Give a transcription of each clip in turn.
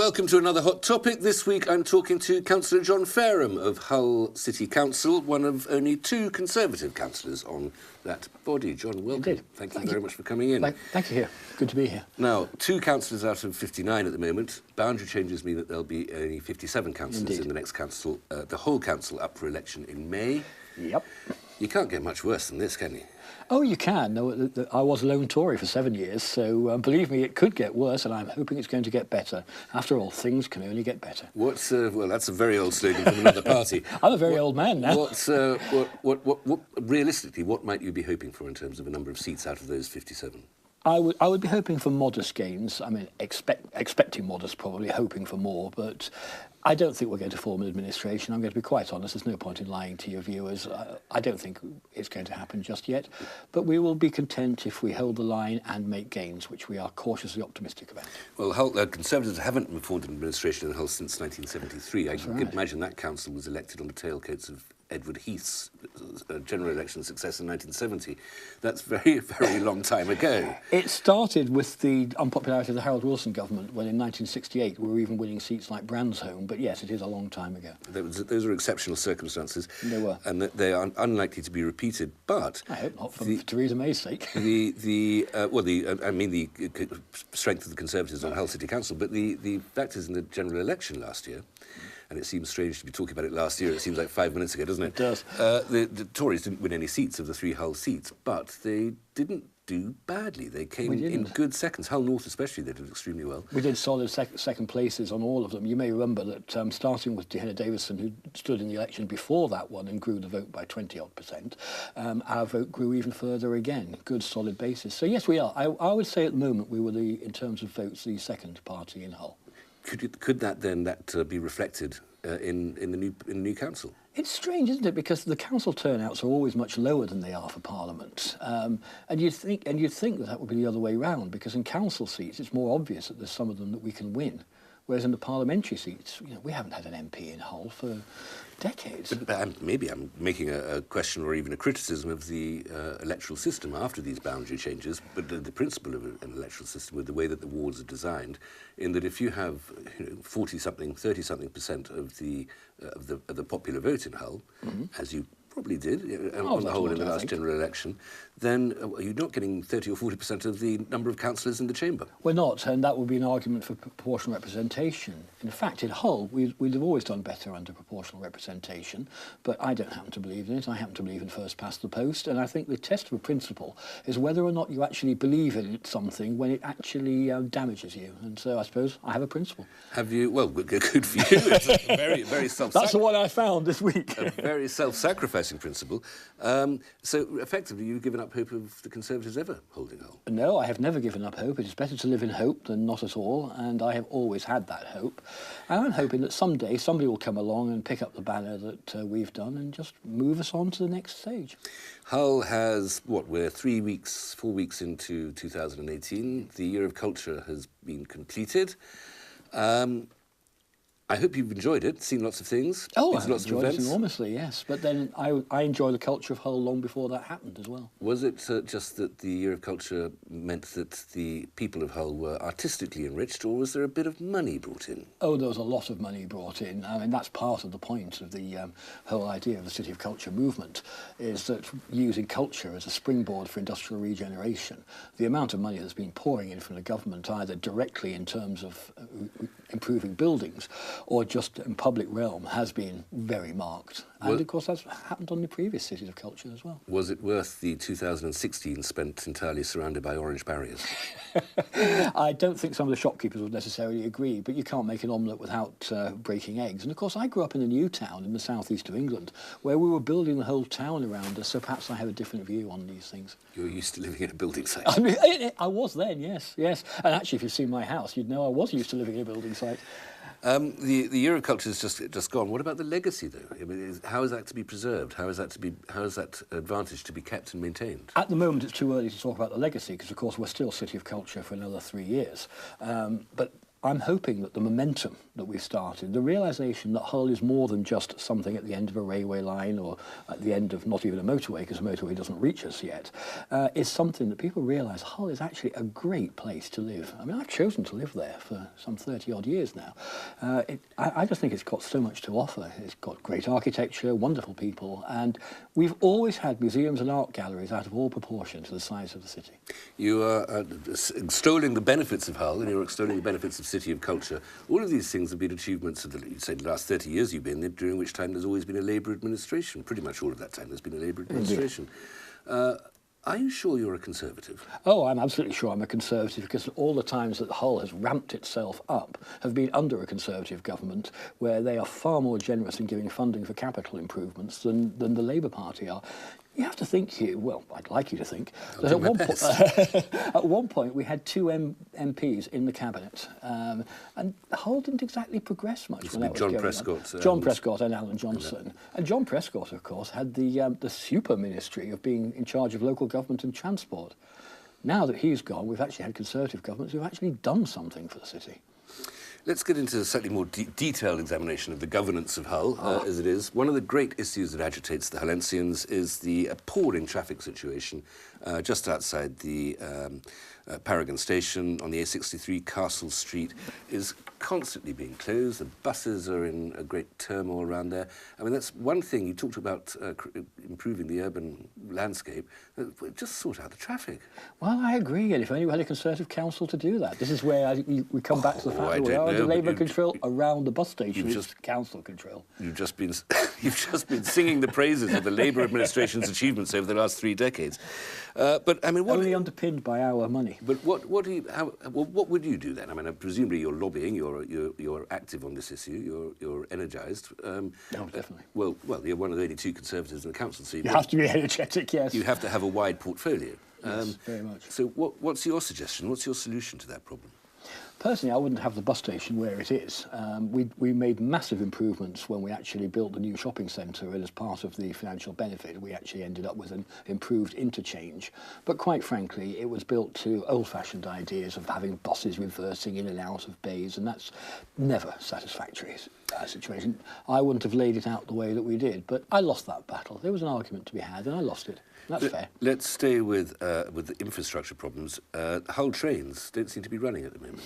Welcome to another Hot Topic. This week I'm talking to Councillor John Fareham of Hull City Council, one of only two Conservative councillors on that body. John, welcome. Indeed. Thank you very much for coming in. Thank you here. Good to be here. Now, two councillors out of 59 at the moment. Boundary changes mean that there'll be only 57 councillors Indeed. in the next council, the whole council up for election in May. Yep. You can't get much worse than this, can you? Oh, you can. No, I was a lone Tory for 7 years, so believe me, it could get worse, and I'm hoping it's going to get better. After all, things can only get better. What's well, that's a very old slogan from another party. I'm a very old man now. What realistically, what might you be hoping for in terms of a number of seats out of those 57? I would be hoping for modest gains. I mean, expecting modest, probably hoping for more, but I don't think we're going to form an administration. I'm going to be quite honest. There's no point in lying to your viewers. I don't think it's going to happen just yet, but we will be content if we hold the line and make gains, which we are cautiously optimistic about. Well, Hull, Conservatives haven't formed an administration in Hull since 1973. I can imagine that council was elected on the tailcoats of Edward Heath's general election success in 1970. That's very, very long time ago. It started with the unpopularity of the Harold Wilson government when in 1968 we were even winning seats like Brandsholme, but yes, it is a long time ago. Those are exceptional circumstances. They were. And they are unlikely to be repeated, but... I hope not, for Theresa May's sake. The strength of the Conservatives on Hull City Council, but the fact is in the general election last year, and it seems strange to be talking about it last year, it seems like 5 minutes ago, doesn't it? It does. The Tories didn't win any seats of the three Hull seats, but they didn't do badly. They came in good seconds. Hull North especially, they did extremely well. We did solid second places on all of them. You may remember that starting with Dehenna Davison, who stood in the election before that one and grew the vote by 20-odd%, our vote grew even further again. Good solid basis. So yes, we are. I would say at the moment we were, in terms of votes, the second party in Hull. Could that then be reflected in the new council? It's strange, isn't it? Because the council turnouts are always much lower than they are for Parliament, and you'd think that would be the other way round. Because in council seats, it's more obvious that there's some of them that we can win, whereas in the parliamentary seats, we haven't had an MP in Hull for decades. But maybe I'm making a question or even a criticism of the electoral system after these boundary changes, but the principle of an electoral system with the way that the wards are designed, in that if you have 40-something, 30-something% of the popular vote in Hull, as you probably did on the whole in the last general election, then you're not getting 30 or 40% of the number of councillors in the chamber. We're not, and that would be an argument for proportional representation. In fact, in Hull, we'd have always done better under proportional representation, but I don't happen to believe in it. I happen to believe in first past the post, and I think the test of a principle is whether or not you actually believe in something when it actually damages you. And so I suppose I have a principle. Have you? Well, good for you. It's a very, very That's the one I found this week. A very self-sacrificing principle. So effectively, you've given up hope of the Conservatives ever holding Hull? No, I have never given up hope. It is better to live in hope than not at all, and I have always had that hope. And I'm hoping that someday somebody will come along and pick up the banner that we've done and just move us on to the next stage. Hull has, we're 4 weeks into 2018. The Year of Culture has been completed. I hope you've enjoyed it, seen lots of things. Oh, I've enjoyed it enormously, yes. But then I enjoy the culture of Hull long before that happened as well. Was it just that the Year of Culture meant that the people of Hull were artistically enriched, or was there a bit of money brought in? Oh, there was a lot of money brought in. I mean, that's part of the point of the whole idea of the City of Culture movement, is that using culture as a springboard for industrial regeneration, the amount of money that's been pouring in from the government, either directly in terms of improving buildings or just in public realm, has been very marked. And of course that's happened on the previous Cities of Culture as well. Was it worth the 2016 spent entirely surrounded by orange barriers? I don't think some of the shopkeepers would necessarily agree, but you can't make an omelette without breaking eggs. And of course I grew up in a new town in the southeast of England where we were building the whole town around us, so perhaps I have a different view on these things. You were used to living in a building site? I mean, I was then, yes. And actually if you've seen my house, you'd know I was used to living in a building site. The Year of Culture has just gone. What about the legacy, though? I mean, how is that to be preserved? How is that advantage to be kept and maintained? At the moment, it's too early to talk about the legacy because, of course, we're still City of Culture for another 3 years. But I'm hoping that the momentum that we've started, the realisation that Hull is more than just something at the end of a railway line or at the end of not even a motorway, because a motorway doesn't reach us yet, is something that people realise Hull is actually a great place to live. I mean, I've chosen to live there for some 30-odd years now. I just think it's got so much to offer. It's got great architecture, wonderful people, and we've always had museums and art galleries out of all proportion to the size of the city. You are extolling the benefits of Hull, and you're extolling the benefits of City of Culture. All of these things have been achievements of the last 30 years you've been there, during which time there's always been a Labour administration. Pretty much all of that time there's been a Labour administration. Are you sure you're a Conservative? Oh, I'm absolutely sure I'm a Conservative, because all the times that Hull has ramped itself up have been under a Conservative government, where they are far more generous in giving funding for capital improvements than the Labour Party are. You have to think, Hugh, well, I'd like you to think, that at one point we had two MPs in the cabinet, and Hull didn't exactly progress much when that was John going Prescott. on. John Prescott and Alan Johnson. And John Prescott, of course, had the super ministry of being in charge of local government and transport. Now that he's gone, we've actually had Conservative governments who've actually done something for the city. Let's get into a slightly more detailed examination of the governance of Hull, as it is. One of the great issues that agitates the Hullensians is the appalling traffic situation just outside the Paragon Station on the A63. Castle Street is constantly being closed. The buses are in a great turmoil around there. I mean, that's one thing. You talked about improving the urban landscape. Just sort out the traffic. Well, I agree, and if only we had a Conservative council to do that. This is where we come back to the fact that we are under Labour control around the bus station. It's council control. You've just been singing the praises of the Labour administration's achievements over the last 3 decades. But I mean, only underpinned by our money. But what would you do then? I mean, presumably you're lobbying, you're active on this issue, you're energised. No, definitely. Well, you're one of the only two Conservatives in the council, so you have to be energetic. Yes. You have to have a wide portfolio. Yes, very much. So what's your suggestion? What's your solution to that problem? Personally, I wouldn't have the bus station where it is. We made massive improvements when we actually built the new shopping centre, and as part of the financial benefit, we actually ended up with an improved interchange. But quite frankly, it was built to old-fashioned ideas of having buses reversing in and out of bays, and that's never a satisfactory situation. I wouldn't have laid it out the way that we did, but I lost that battle. There was an argument to be had, and I lost it. That's fair. Let's stay with the infrastructure problems. Hull trains don't seem to be running at the moment.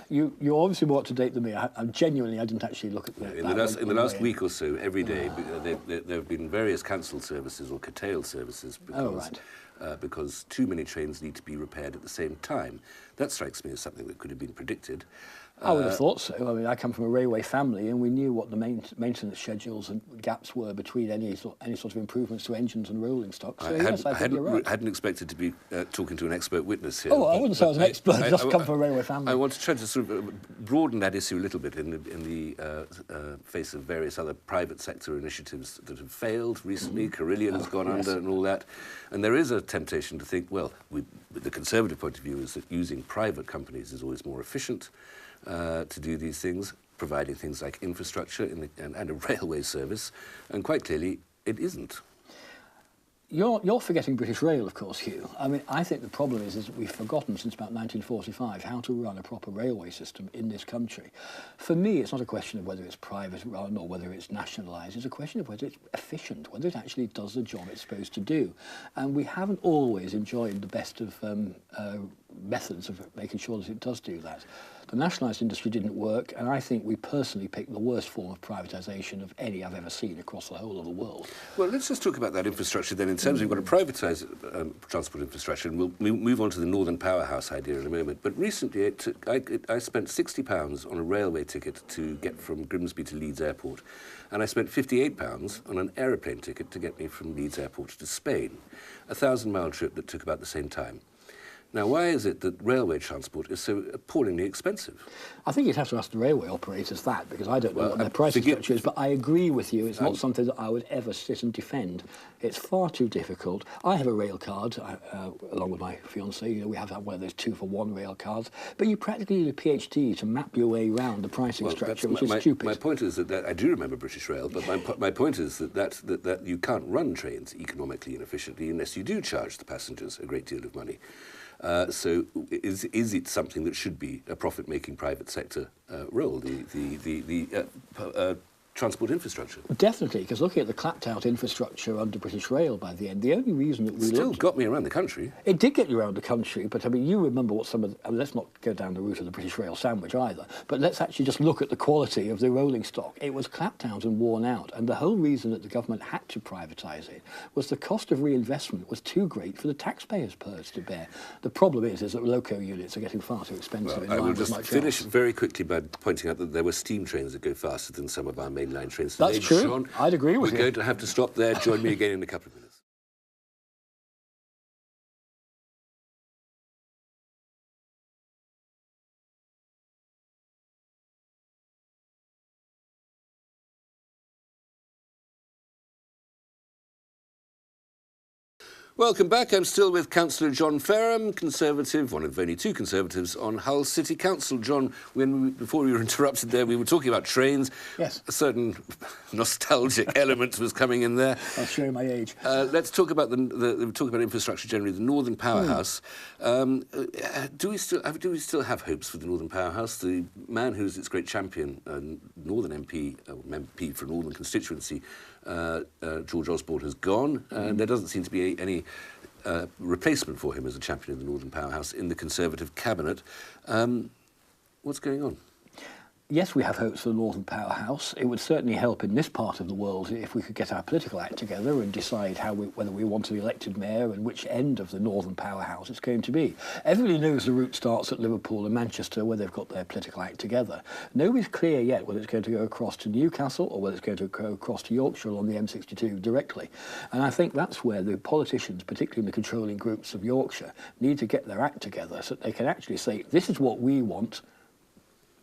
You're obviously more up to date than me. I didn't actually look at that. In the last week or so, every day, there have been various cancelled services or curtailed services because too many trains need to be repaired at the same time. That strikes me as something that could have been predicted. I would have thought so. I mean, I come from a railway family, and we knew what the maintenance schedules and gaps were between any sort of improvements to engines and rolling stock. So I hadn't expected to be talking to an expert witness here. Oh, I wouldn't say I was an expert. I just come from a railway family. I want to try to sort of broaden that issue a little bit in the face of various other private sector initiatives that have failed recently. Carillion has gone under and all that. And there is a temptation to think, well, the Conservative point of view is that using private companies is always more efficient. To do these things, providing things like infrastructure and a railway service, and quite clearly it isn't. You're forgetting British Rail, of course, Hugh. I mean, I think the problem is that we've forgotten since about 1945 how to run a proper railway system in this country. For me, it's not a question of whether it's private run or whether it's nationalised. It's a question of whether it's efficient, whether it actually does the job it's supposed to do. And we haven't always enjoyed the best of methods of making sure that it does do that. The nationalised industry didn't work, and I think we personally picked the worst form of privatisation of any I've ever seen across the whole of the world. Well, let's just talk about that infrastructure then. In terms of, we've got to privatise transport infrastructure, and we'll move on to the Northern Powerhouse idea in a moment. But recently, I spent £60 on a railway ticket to get from Grimsby to Leeds Airport, and I spent £58 on an aeroplane ticket to get me from Leeds Airport to Spain. A 1,000-mile trip that took about the same time. Now, why is it that railway transport is so appallingly expensive? I think you'd have to ask the railway operators that, because I don't know what their pricing structure is, but I agree with you. It's not something that I would ever sit and defend. It's far too difficult. I have a rail card, along with my fiancée. You know, we have one of those 2-for-1 rail cards, but you practically need a PhD to map your way around the pricing structure, which is stupid. My point is that I do remember British Rail, but my point is that you can't run trains economically and efficiently unless you do charge the passengers a great deal of money. So is it something that should be a profit-making private sector role, the transport infrastructure? Definitely, because looking at the clapped-out infrastructure under British Rail by the end, the only reason that we Still looked... got me around the country. It did get you around the country, but I mean, you remember what some of the, let's not go down the route of the British Rail sandwich either, but let's actually just look at the quality of the rolling stock. It was clapped out and worn out, and the whole reason that the government had to privatise it was the cost of reinvestment was too great for the taxpayers' purse to bear. The problem is that loco units are getting far too expensive. Well, I will just finish very quickly by pointing out that there were steam trains that go faster than some of our mainline trains today. That's true. Sean, I'd agree with you. We're going to have to stop there. Join me again in a couple of minutes. Welcome back. I'm still with Councillor John Fareham, Conservative, one of only two Conservatives on Hull City Council. John, before we were interrupted there, we were talking about trains. Yes. A certain nostalgic element was coming in there. I'll show you my age. Let's talk about talk about infrastructure generally. The Northern Powerhouse. Do we still have hopes for the Northern Powerhouse? The man who's its great champion, Northern MP for Northern constituency, George Osborne, has gone, and there doesn't seem to be any replacement for him as a champion of the Northern Powerhouse in the Conservative cabinet. What's going on? Yes, we have hopes for the Northern Powerhouse. It would certainly help in this part of the world if we could get our political act together and decide whether we want an elected mayor and which end of the Northern Powerhouse it's going to be. Everybody knows the route starts at Liverpool and Manchester, where they've got their political act together. Nobody's clear yet whether it's going to go across to Newcastle or whether it's going to go across to Yorkshire on the M62 directly. And I think that's where the politicians, particularly in the controlling groups of Yorkshire, need to get their act together so that they can actually say, this is what we want,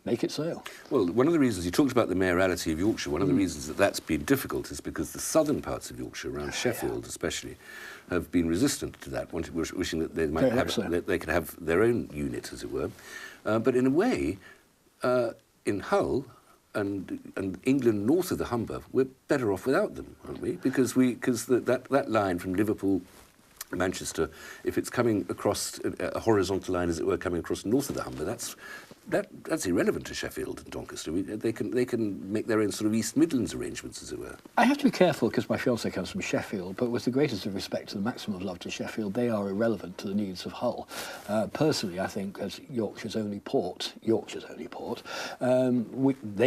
make it so. Well, one of the reasons, you talked about the mayoralty of Yorkshire, one of the reasons that that's been difficult is because the southern parts of Yorkshire, around Sheffield especially, have been resistant to that, wishing that they might they could have their own unit, as it were. But in a way, in Hull and England north of the Humber, we're better off without them, aren't we? Because that line from Liverpool, Manchester, if it's coming across a horizontal line, as it were, coming across north of the Humber, that's irrelevant to Sheffield and Doncaster. They can make their own sort of East Midlands arrangements, as it were. I have to be careful because my fiancée comes from Sheffield, but with the greatest of respect to the maximum of love to Sheffield, they are irrelevant to the needs of Hull. Personally, I think as Yorkshire's only port, they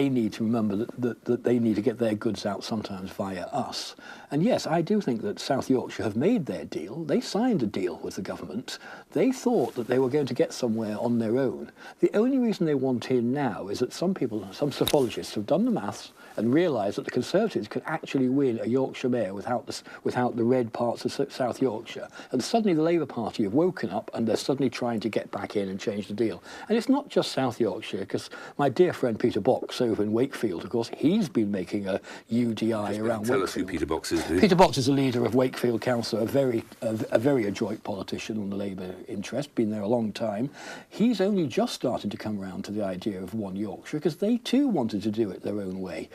need to remember that they need to get their goods out sometimes via us. And yes, I do think that South Yorkshire have made their deal. They signed a deal with the government. They thought that they were going to get somewhere on their own. The only reason they want in now is that some psephologists have done the maths and realised that the Conservatives could actually win a Yorkshire mayor without the red parts of South Yorkshire. And suddenly the Labour Party have woken up and they're suddenly trying to get back in and change the deal. And it's not just South Yorkshire, because my dear friend Peter Box over in Wakefield, of course, he's been making a UDI around Wakefield. Tell us who Peter Box is, please. Peter Box is the leader of Wakefield Council, a very adroit politician on the Labour interest, been there a long time. He's only just started to come around to the idea of one Yorkshire, because they too wanted to do it their own way.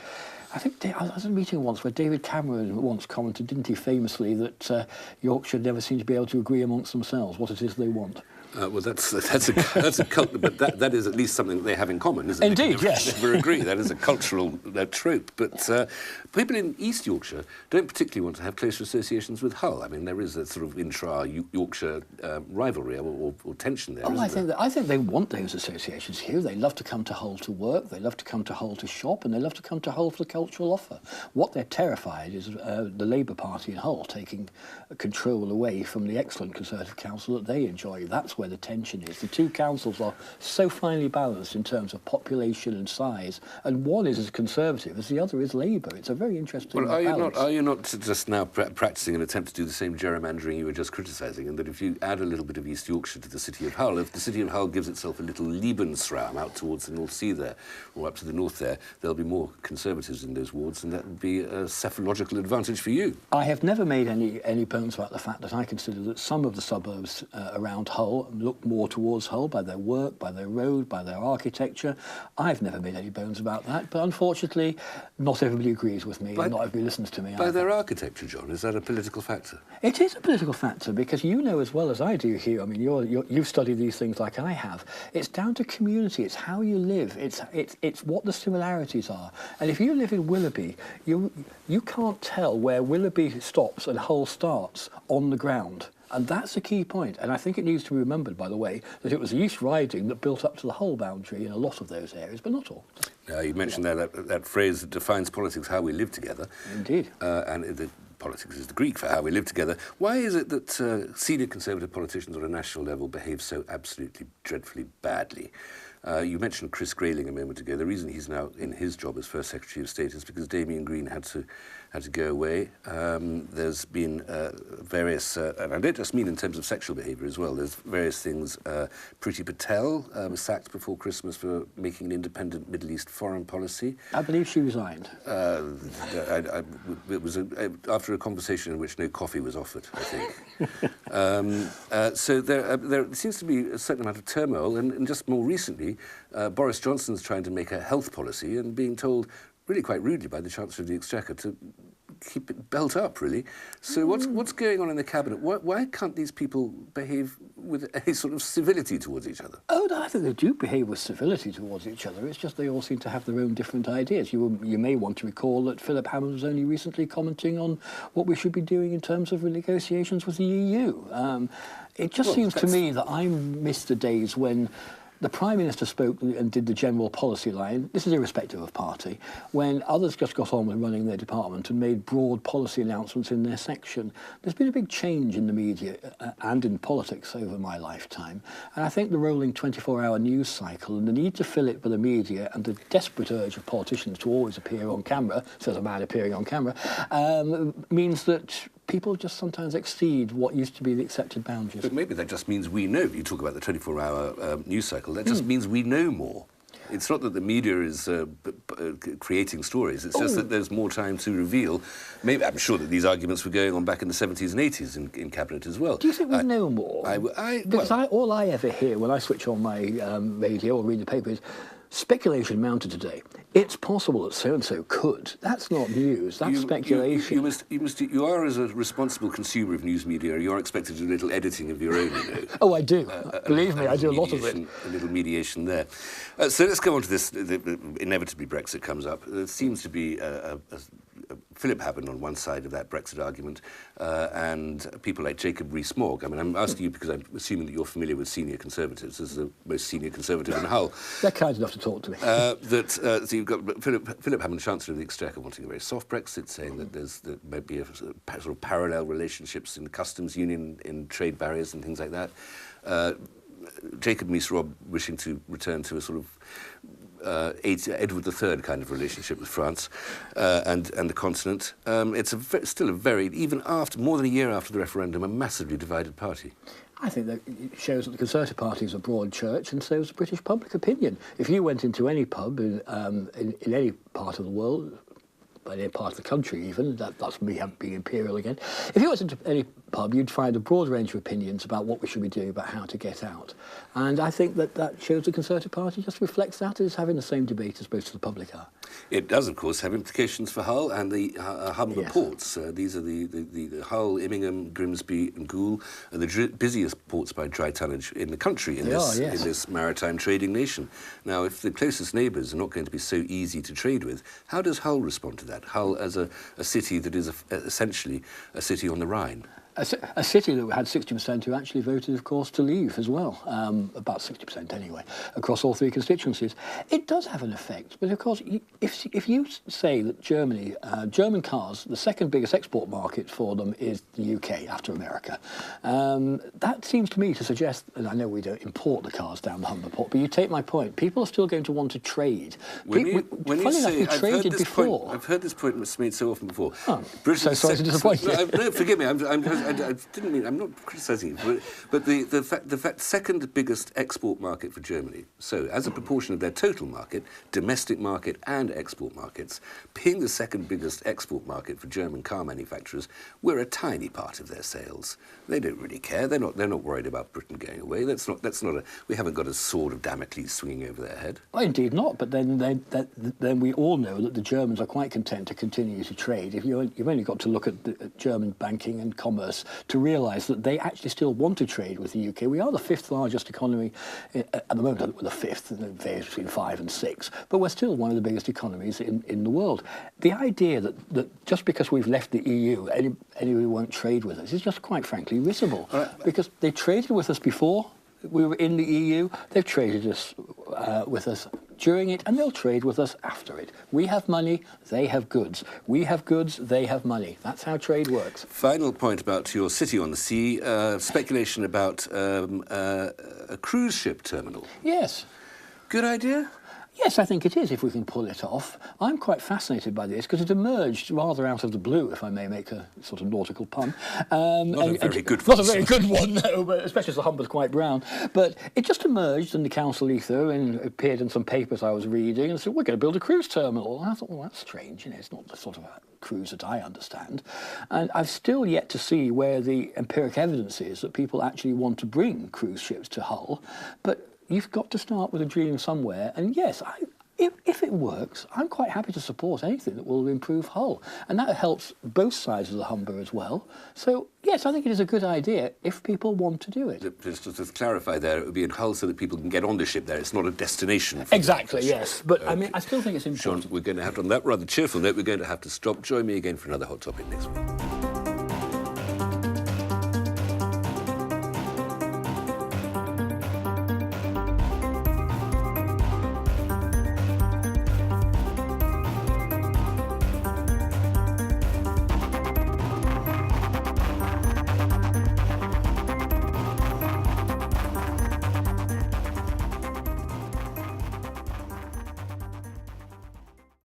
I think I was at a meeting once where David Cameron once commented, didn't he, famously, that Yorkshire never seem to be able to agree amongst themselves what it is they want. Well, that's a cult, but that is at least something that they have in common, isn't it? Indeed, yes. Never agree. That is a cultural trope. But people in East Yorkshire don't particularly want to have closer associations with Hull. I mean, there is a sort of intra-Yorkshire rivalry or tension there. I think they want those associations here. They love to come to Hull to work. They love to come to Hull to shop, and they love to come to Hull for the cultural offer. What they're terrified is the Labour Party in Hull taking control away from the excellent Conservative council that they enjoy. That's where the tension is. The two councils are so finely balanced in terms of population and size, and one is as Conservative as the other is Labour. It's a very interesting balance. Are you not just now practising an attempt to do the same gerrymandering you were just criticising, and that if you add a little bit of East Yorkshire to the city of Hull, if the city of Hull gives itself a little Lebensraum out towards the North Sea there, or up to the north there, there'll be more Conservatives in those wards, and that would be a psephological advantage for you. I have never made any bones about the fact that I consider that some of the suburbs around Hull, look more towards Hull by their work, by their road, by their architecture. I've never made any bones about that, but unfortunately, not everybody agrees with me, and not everybody listens to me. By either. their architecture, John, is that a political factor? It is a political factor, because you know as well as I do, Hugh. I mean, you've studied these things like I have. It's down to community. It's how you live. It's what the similarities are. And if you live in Willoughby, you can't tell where Willoughby stops and Hull starts on the ground. And that's a key point. And I think it needs to be remembered, by the way, that it was the East Riding that built up to the Hull boundary in a lot of those areas, but not all. You mentioned that phrase that defines politics, how we live together. Indeed. Politics is the Greek for how we live together. Why is it that senior Conservative politicians on a national level behave so absolutely dreadfully badly? You mentioned Chris Grayling a moment ago. The reason he's now in his job as First Secretary of State is because Damien Green had to go away. There's been various, and I don't just mean in terms of sexual behaviour as well, there's various things. Priti Patel was sacked before Christmas for making an independent Middle East foreign policy. I believe she resigned. It was after a conversation in which no coffee was offered, I think. So there seems to be a certain amount of turmoil, and just more recently, Boris Johnson's trying to make a health policy and being told, really quite rudely by the Chancellor of the Exchequer, to keep it belt up, really. So what's going on in the Cabinet? Why can't these people behave with any sort of civility towards each other? Oh, no, I think they do behave with civility towards each other. It's just they all seem to have their own different ideas. You may want to recall that Philip Hammond was only recently commenting on what we should be doing in terms of negotiations with the EU. It just seems to me that I miss the days when the Prime Minister spoke and did the general policy line, this is irrespective of party, when others just got on with running their department and made broad policy announcements in their section. There's been a big change in the media and in politics over my lifetime, and I think the rolling 24-hour news cycle and the need to fill it with the media and the desperate urge of politicians to always appear on camera, says a man appearing on camera, means that people just sometimes exceed what used to be the accepted boundaries. But maybe that just means we know. You talk about the 24-hour news cycle. That just means we know more. It's not that the media is creating stories. It's just that there's more time to reveal. Maybe I'm sure that these arguments were going on back in the 70s and 80s in Cabinet as well. Do you think we know more? Because all I ever hear when I switch on my radio or read the paper is speculation mounted today. It's possible that so-and-so could. That's not news, that's speculation. You are, as a responsible consumer of news media, you're expected to do a little editing of your own, you know. Oh, I do. Believe me, I do a lot of it. A little mediation there. So let's go on to this. Inevitably, Brexit comes up. There seems to be Philip Hammond on one side of that Brexit argument, and people like Jacob Rees-Mogg. I mean, I'm asking you because I'm assuming that you're familiar with senior Conservatives, as the most senior Conservative in Hull. They're kind enough to talk to me. So you've got Philip Hammond, Chancellor of the Exchequer, wanting a very soft Brexit, saying that there might be sort of parallel relationships in the customs union, in trade barriers and things like that. Jacob Rees-Mogg wishing to return to a sort of Edward III kind of relationship with France and the continent. It's still a very, even after, more than a year after the referendum, a massively divided party. I think that it shows that the Conservative Party is a broad church, and so is the British public opinion. If you went into any pub in any part of the world, by any part of the country even, that's me being imperial again, if you went into any pub, you'd find a broad range of opinions about what we should be doing about how to get out. And I think that shows the Conservative Party just reflects that as having the same debate as most of the public are. It does, of course, have implications for Hull and the Humber ports. These are the Hull, Immingham, Grimsby and Goole are the busiest ports by dry tonnage in the country in this maritime trading nation. Now, if the closest neighbours are not going to be so easy to trade with, how does Hull respond to that? Hull as a city that is essentially a city on the Rhine. A city that had 60% who actually voted, of course, to leave as well, about 60% anyway, across all three constituencies. It does have an effect, but of course, if you say that German cars, the second biggest export market for them is the UK after America, that seems to me to suggest, and I know we don't import the cars down the Humber port, but you take my point, people are still going to want to trade. I've Traded before. I've heard this point made so often before. Oh, so sorry to disappoint you. No, forgive me, I'm I didn't mean. I'm not criticising you, but the fact second biggest export market for Germany. So, as a proportion of their total market, domestic market and export markets, being the second biggest export market for German car manufacturers, we're a tiny part of their sales. They don't really care. They're not worried about Britain going away. We haven't got a sword of Damocles swinging over their head. Well, indeed not. But then we all know that the Germans are quite content to continue to trade. You've only got to look at German banking and commerce to realise that they actually still want to trade with the UK. We are the fifth largest economy at the moment. We're the fifth, and it varies between 5 and 6. But we're still one of the biggest economies in the world. The idea that just because we've left the EU, anybody won't trade with us is just quite frankly risible. Because they traded with us before we were in the EU. They've traded with us during it, and they'll trade with us after it. We have money, they have goods. We have goods, they have money. That's how trade works. Final point about your city on the sea, speculation about a cruise ship terminal. Yes. Good idea? Yes, I think it is, if we can pull it off. I'm quite fascinated by this because it emerged rather out of the blue, if I may make a sort of nautical pun. Not a very good one. Not a very good one, no, but especially as the Humber's quite brown. But it just emerged in the council ether and appeared in some papers I was reading and said, we're going to build a cruise terminal. And I thought, well, that's strange. It's not the sort of a cruise that I understand. And I've still yet to see where the empiric evidence is that people actually want to bring cruise ships to Hull. But you've got to start with a dream somewhere, and yes, if it works, I'm quite happy to support anything that will improve Hull, and that helps both sides of the Humber as well. So yes, I think it is a good idea if people want to do it. Just to clarify there, it would be in Hull so that people can get on the ship there. It's not a destination. Exactly, yes. But I mean, I still think it's important. Sean, we're going to have to, on that rather cheerful note, we're going to have to stop. Join me again for another Hot Topic next week.